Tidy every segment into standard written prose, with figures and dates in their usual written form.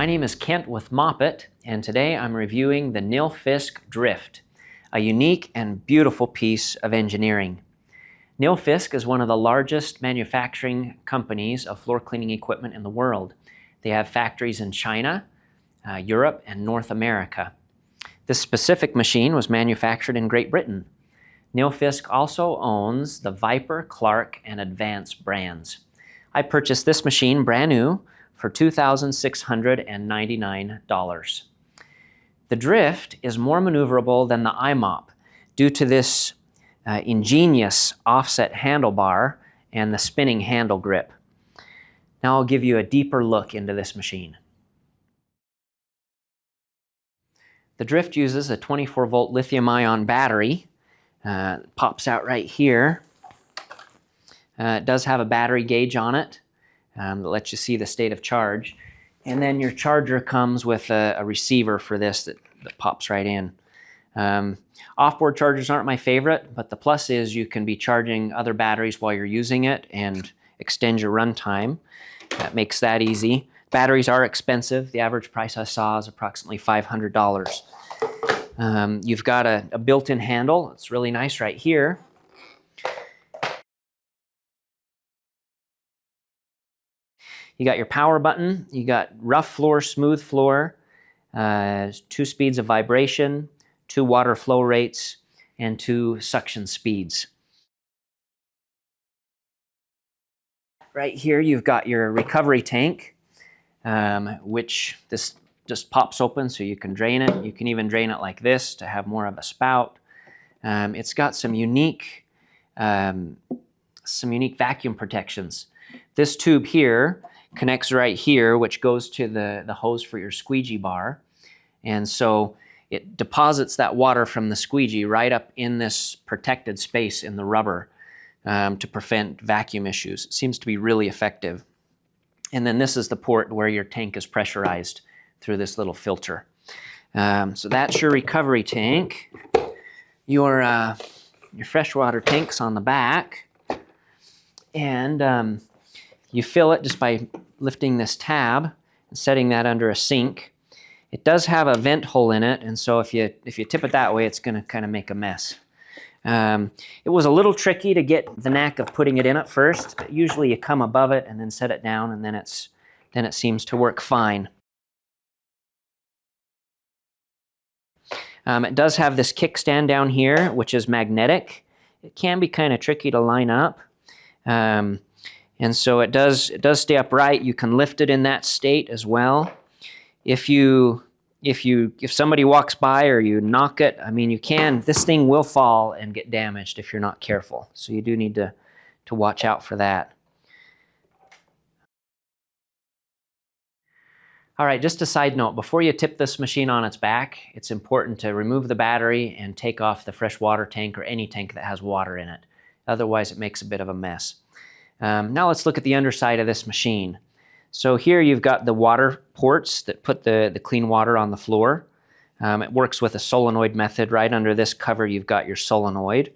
My name is Kent with Mopit, and today I'm reviewing the Nilfisk Dryft, a unique and beautiful piece of engineering. Nilfisk is one of the largest manufacturing companies of floor cleaning equipment in the world. They have factories in China, Europe, and North America. This specific machine was manufactured in Great Britain. Nilfisk also owns the Viper, Clark, and Advance brands. I purchased this machine brand new for $2,699. The Dryft is more maneuverable than the iMop due to this ingenious offset handlebar and the spinning handle grip. Now I'll give you a deeper look into this machine. The Dryft uses a 24-volt lithium-ion battery. Pops out right here. It does have a battery gauge on it that lets you see the state of charge. And then your charger comes with a receiver for this that pops right in. Off-board chargers aren't my favorite, but the plus is you can be charging other batteries while you're using it and extend your run time. That makes that easy. Batteries are expensive. The average price I saw is approximately $500. You've got a built-in handle. It's really nice right here. You got your power button. You got rough floor, smooth floor, 2 speeds of vibration, 2 water flow rates, and 2 suction speeds. Right here you've got your recovery tank, which this just pops open so you can drain it. You can even drain it like this to have more of a spout. It's got some unique vacuum protections. This tube here connects right here, which goes to the hose for your squeegee bar. And so it deposits that water from the squeegee right up in this protected space in the rubber to prevent vacuum issues. It seems to be really effective. And then this is the port where your tank is pressurized through this little filter. So that's your recovery tank. Your freshwater tank's on the back. And you fill it just by lifting this tab and setting that under a sink. It does have a vent hole in it, and so if you tip it that way, it's going to kind of make a mess. It was a little tricky to get the knack of putting it in at first, but usually you come above it and then set it down, and then it seems to work fine. It does have this kickstand down here, which is magnetic. It can be kind of tricky to line up. And so it does stay upright. You can lift it in that state as well. If somebody walks by or you knock it, I mean, this thing will fall and get damaged if you're not careful. So you do need to watch out for that. All right, just a side note, before you tip this machine on its back, it's important to remove the battery and take off the fresh water tank or any tank that has water in it. Otherwise, it makes a bit of a mess. Now let's look at the underside of this machine. So here you've got the water ports that put the clean water on the floor. It works with a solenoid method. Right under this cover you've got your solenoid.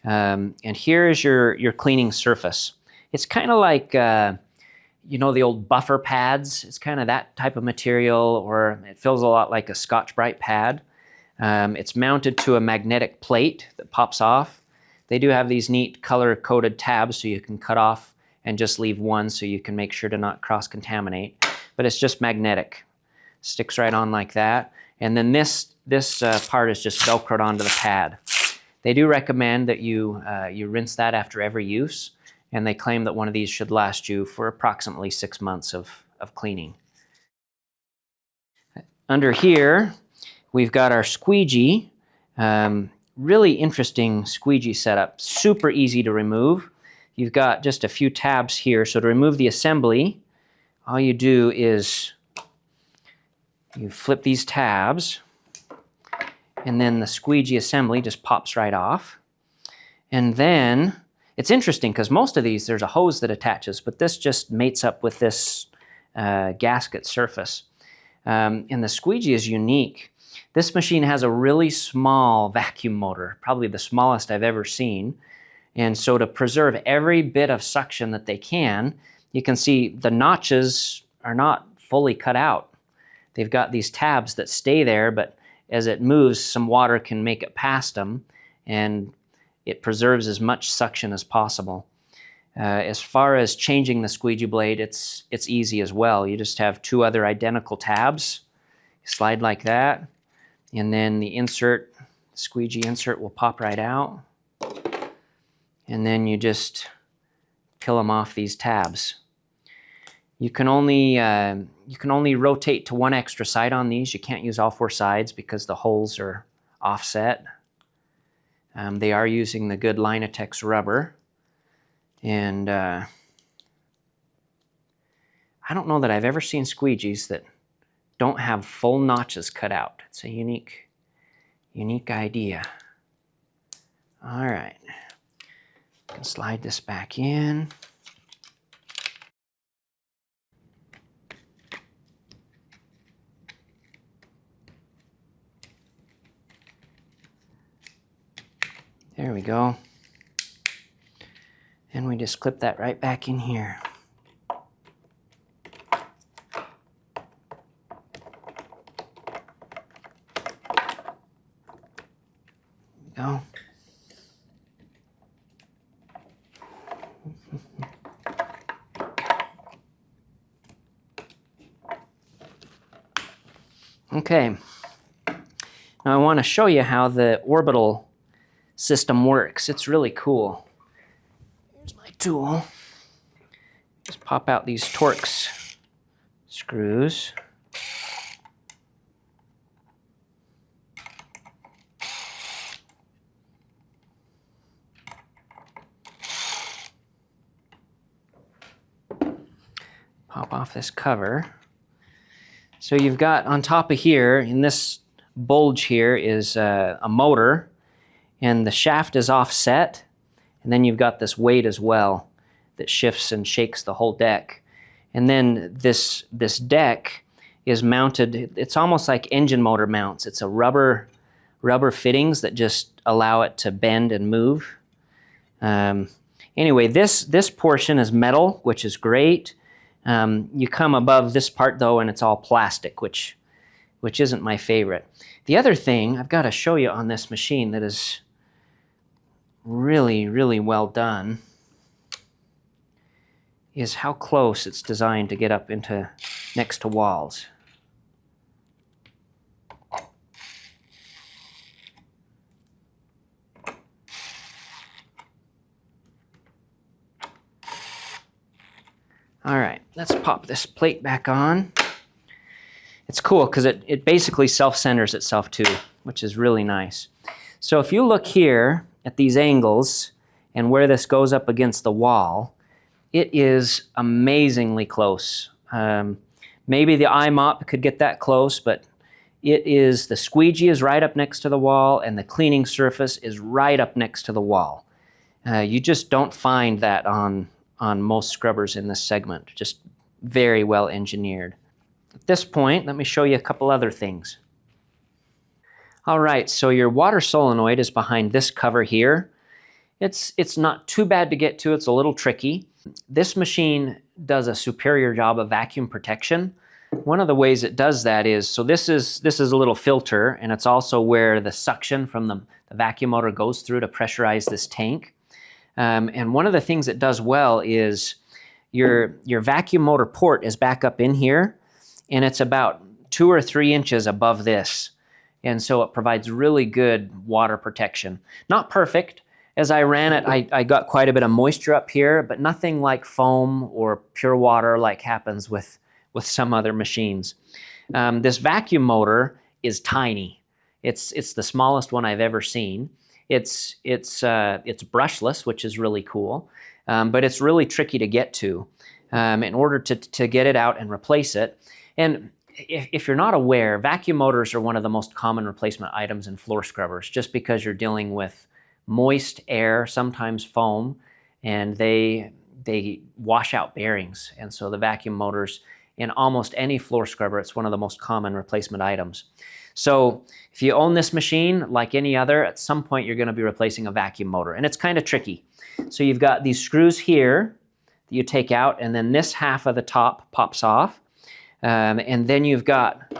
And here is your cleaning surface. It's kind of like, you know, the old buffer pads. It's kind of that type of material, or it feels a lot like a Scotch-Brite pad. It's mounted to a magnetic plate that pops off. They do have these neat color-coded tabs so you can cut off and just leave one so you can make sure to not cross-contaminate. But it's just magnetic. Sticks right on like that. And then this part is just Velcroed onto the pad. They do recommend that you rinse that after every use, and they claim that one of these should last you for approximately 6 months of cleaning. Under here, we've got our squeegee. Really interesting squeegee setup, super easy to remove. You've got just a few tabs here, so to remove the assembly, all you do is you flip these tabs, and then the squeegee assembly just pops right off. And then, it's interesting because most of these, there's a hose that attaches, but this just mates up with this gasket surface. And the squeegee is unique. This machine has a really small vacuum motor, probably the smallest I've ever seen. And so to preserve every bit of suction that they can, you can see the notches are not fully cut out. they've got these tabs that stay there, but as it moves, some water can make it past them, and it preserves as much suction as possible. As far as changing the squeegee blade, it's easy as well. You just have two other identical tabs, slide like that, and then the insert, squeegee insert will pop right out, and then you just peel them off these tabs. You can only rotate to one extra side on these. You can't use all four sides because the holes are offset. They are using the good Linatex rubber, and I don't know that I've ever seen squeegees that don't have full notches cut out. It's a unique idea. All right, you can slide this back in. There we go. And we just clip that right back in here. There we go. Okay. Now I want to show you how the orbital system works. It's really cool. Here's my tool. Just pop out these Torx screws. Pop off this cover. So you've got on top of here, in this bulge here, is a motor, and the shaft is offset, and then you've got this weight as well that shifts and shakes the whole deck. And then this deck is mounted, it's almost like engine motor mounts. It's a rubber fittings that just allow it to bend and move. Anyway, this portion is metal, which is great. You come above this part though, and it's all plastic, which isn't my favorite. The other thing I've got to show you on this machine that is really, really well done is how close it's designed to get up into next to walls. All right, let's pop this plate back on. It's cool because it basically self-centers itself too, which is really nice. So if you look here at these angles and where this goes up against the wall, it is amazingly close. Maybe the eye mop could get that close, but the squeegee is right up next to the wall, and the cleaning surface is right up next to the wall. You just don't find that on most scrubbers in this segment. Just very well engineered. At this point, let me show you a couple other things. All right, so your water solenoid is behind this cover here. It's not too bad to get to. It's a little tricky. This machine does a superior job of vacuum protection. One of the ways it does that is, so this is a little filter, and it's also where the suction from the vacuum motor goes through to pressurize this tank. And one of the things it does well is your vacuum motor port is back up in here, and it's about 2 or 3 inches above this. And so it provides really good water protection. Not perfect. As I ran it, I got quite a bit of moisture up here, but nothing like foam or pure water like happens with some other machines. This vacuum motor is tiny. It's the smallest one I've ever seen. It's brushless, which is really cool, but it's really tricky to get to in order to get it out and replace it. And if you're not aware, vacuum motors are one of the most common replacement items in floor scrubbers, just because you're dealing with moist air, sometimes foam, and they wash out bearings. And so the vacuum motors, in almost any floor scrubber, it's one of the most common replacement items. So if you own this machine, like any other, at some point you're going to be replacing a vacuum motor, and it's kind of tricky. So you've got these screws here that you take out, and then this half of the top pops off. And then you've got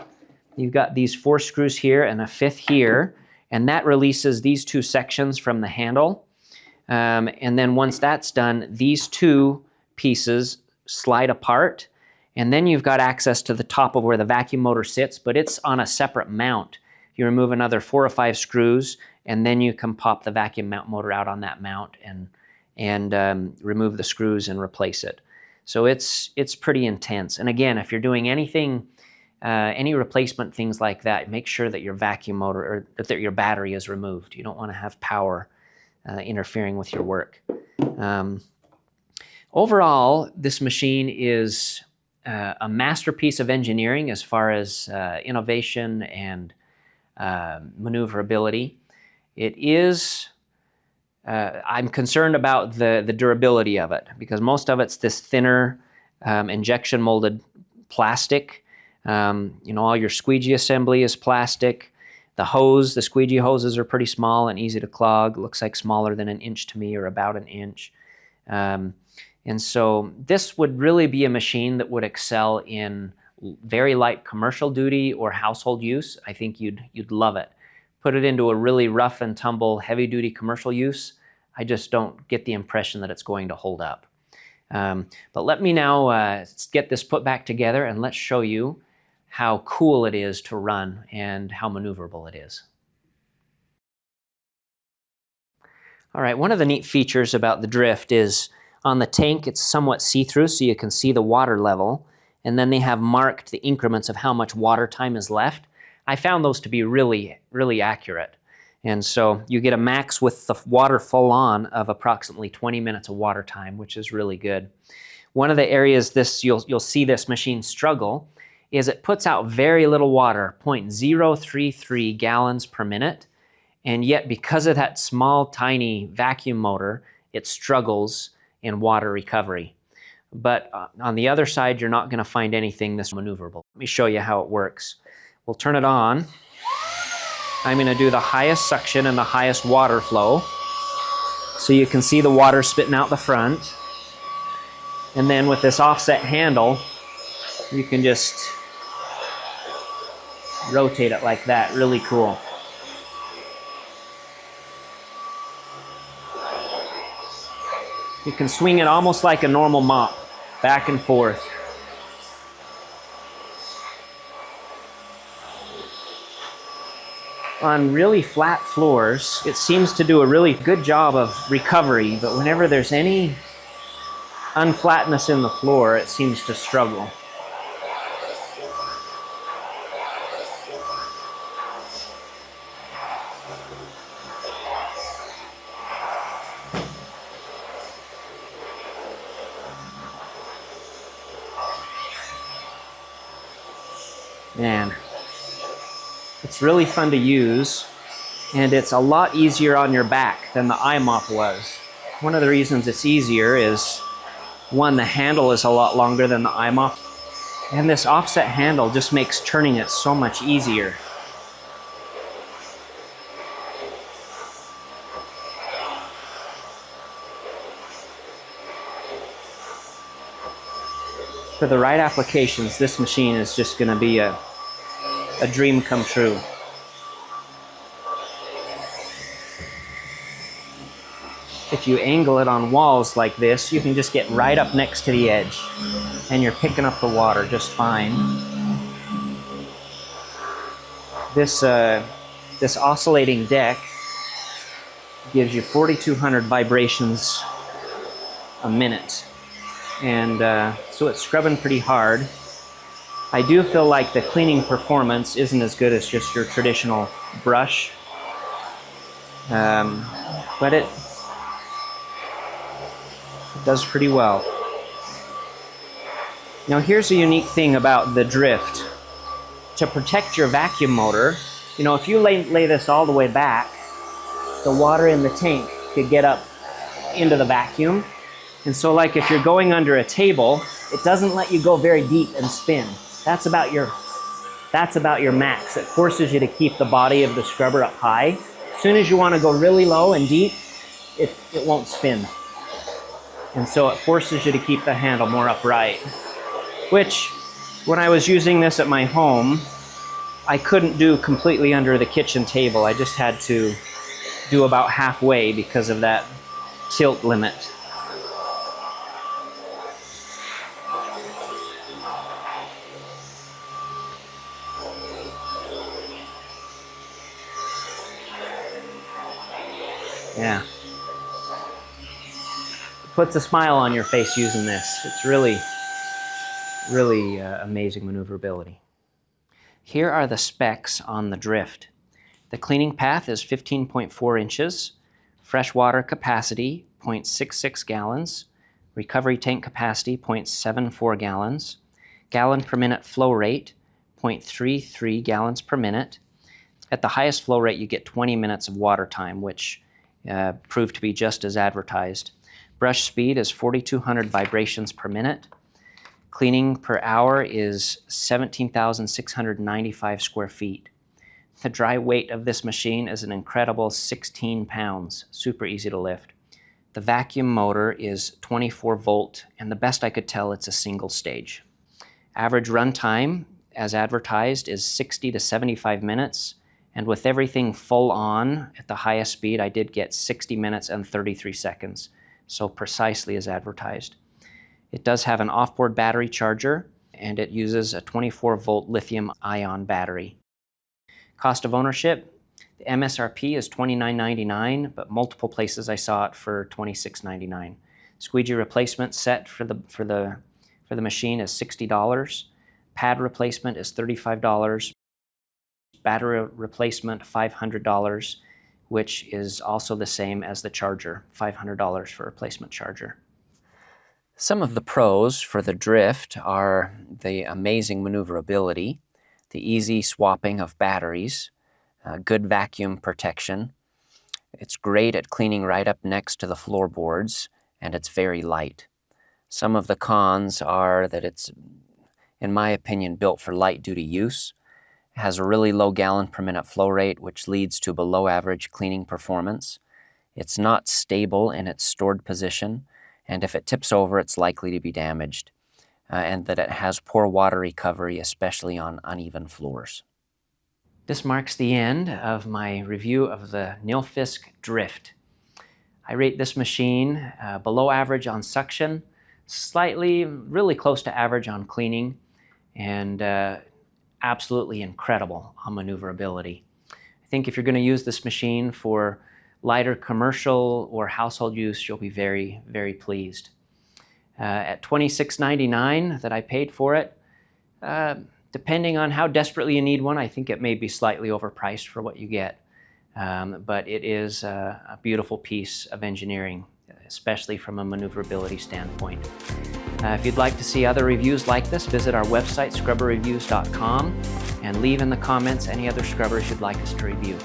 these 4 screws here and a 5th here, and that releases these 2 sections from the handle. And then once that's done, these 2 pieces slide apart, and then you've got access to the top of where the vacuum motor sits, but it's on a separate mount. You remove another 4 or 5 screws, and then you can pop the vacuum mount motor out on that mount and remove the screws and replace it. So it's pretty intense. And again, if you're doing anything, any replacement things like that, make sure that your vacuum motor or that your battery is removed. You don't want to have power interfering with your work. Overall, this machine is a masterpiece of engineering as far as innovation and maneuverability. It is, I'm concerned about the durability of it, because most of it's this thinner injection molded plastic. All your squeegee assembly is plastic. The squeegee hoses are pretty small and easy to clog. Looks like smaller than 1 inch to me, or about 1 inch. And so this would really be a machine that would excel in very light commercial duty or household use. I think you'd love it. Put it into a really rough and tumble heavy duty commercial use, I just don't get the impression that it's going to hold up. But let me now get this put back together, and let's show you how cool it is to run and how maneuverable it is. All right, one of the neat features about the Dryft is on the tank it's somewhat see-through, so you can see the water level, and then they have marked the increments of how much water time is left. I found those to be really, really accurate. And so you get a max with the water full on of approximately 20 minutes of water time, which is really good. One of the areas you'll see this machine struggle is it puts out very little water, 0.033 gallons per minute, and yet because of that small, tiny vacuum motor, it struggles in water recovery. But on the other side, you're not going to find anything this maneuverable. Let me show you how it works. We'll turn it on. I'm going to do the highest suction and the highest water flow, so you can see the water spitting out the front. And then with this offset handle, you can just rotate it like that. Really cool. You can swing it almost like a normal mop, back and forth. On really flat floors, it seems to do a really good job of recovery, but whenever there's any unflatness in the floor, it seems to struggle. Man, it's really fun to use, and it's a lot easier on your back than the iMop was. One of the reasons it's easier is, one, the handle is a lot longer than the iMop, and this offset handle just makes turning it so much easier. For the right applications, this machine is just going to be a dream come true. If you angle it on walls like this, you can just get right up next to the edge, and you're picking up the water just fine. This oscillating deck gives you 4,200 vibrations a minute. And so it's scrubbing pretty hard. I do feel like the cleaning performance isn't as good as just your traditional brush, but it does pretty well. Now here's a unique thing about the Dryft. To protect your vacuum motor, if you lay this all the way back, the water in the tank could get up into the vacuum. And so like if you're going under a table, it doesn't let you go very deep and spin. That's about your max. It forces you to keep the body of the scrubber up high. As soon as you want to go really low and deep, it won't spin. And so it forces you to keep the handle more upright, which When I was using this at my home, I couldn't do completely under the kitchen table. I just had to do about halfway because of that tilt limit. Yeah. Puts a smile on your face using this. It's really amazing maneuverability. Here are the specs on the Dryft. The cleaning path is 15.4 inches, freshwater capacity 0.66 gallons, recovery tank capacity 0.74 gallons, gallon per minute flow rate 0.33 gallons per minute. At the highest flow rate you get 20 minutes of water time, which proved to be just as advertised. Brush speed is 4,200 vibrations per minute. Cleaning per hour is 17,695 square feet. The dry weight of this machine is an incredible 16 pounds, super easy to lift. The vacuum motor is 24 volt, and the best I could tell, it's a single stage. Average run time, as advertised, is 60 to 75 minutes, and with everything full on at the highest speed, I did get 60 minutes and 33 seconds, so precisely as advertised. It does have an off-board battery charger, and it uses a 24-volt lithium-ion battery. Cost of ownership, the MSRP is $29.99, but multiple places I saw it for $26.99. Squeegee replacement set for the machine is $60. Pad replacement is $35. Battery replacement $500, which is also the same as the charger, $500 for a replacement charger. Some of the pros for the Dryft are the amazing maneuverability, the easy swapping of batteries, good vacuum protection. It's great at cleaning right up next to the floorboards, and it's very light. Some of the cons are that it's, in my opinion, built for light-duty use. It has a really low gallon per minute flow rate, which leads to below average cleaning performance. It's not stable in its stored position, and if it tips over, it's likely to be damaged, and that it has poor water recovery, especially on uneven floors. This marks the end of my review of the Nilfisk Dryft. I rate this machine below average on suction, slightly, really close to average on cleaning, and absolutely incredible on maneuverability. I think if you're going to use this machine for lighter commercial or household use, you'll be very, very pleased. At $26.99 that I paid for it, depending on how desperately you need one, I think it may be slightly overpriced for what you get. But it is a beautiful piece of engineering, especially from a maneuverability standpoint. If you'd like to see other reviews like this, visit our website, scrubberreviews.com, and leave in the comments any other scrubbers you'd like us to review.